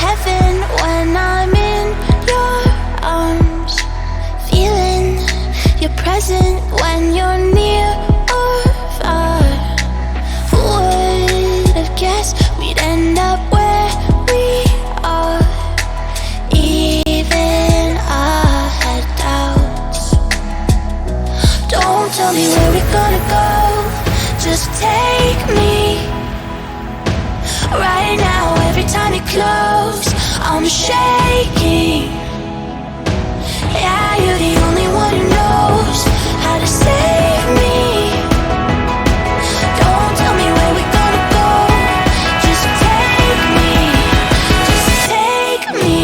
heaven when I'm in your arms, feeling you're present when you're near or far. Who would have guessed we'd end up where we are? Even I had doubts. Don't tell me where we're gonna go, just take me. Right now, every time you close, I'm shaking. Yeah, you're the only one who knows how to save me. Don't tell me where we're gonna go, just take me, just take me.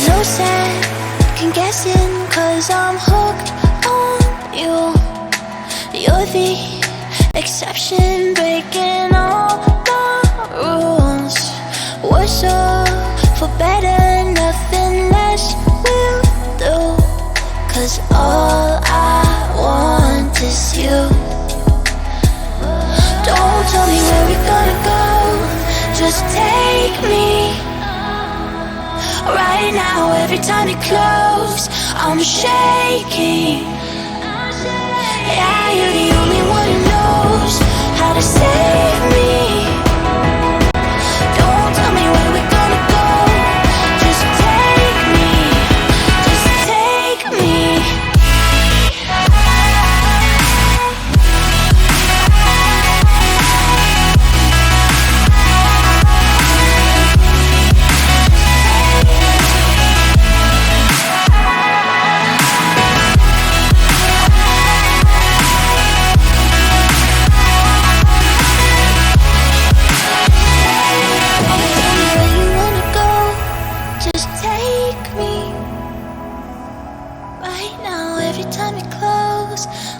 No second guessing, 'cause I'm hooked on you. You're the exception, breaking all my rules. We're so for better, nothing less will do. 'Cause all I want is you. Don't tell me where we're gonna go, just take me. Right now, every time you close, I'm shaking. Yeah, you're the only one who knows how to save me. Don't tell me where we're gonna go, just take me, just take me.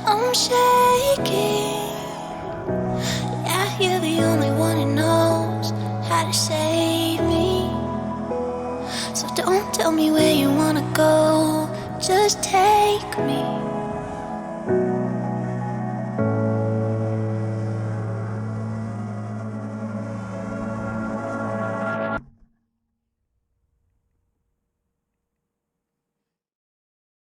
I'm shaking. Yeah, you're the only one who knows how to save me. So don't tell me where you wanna go, just take me.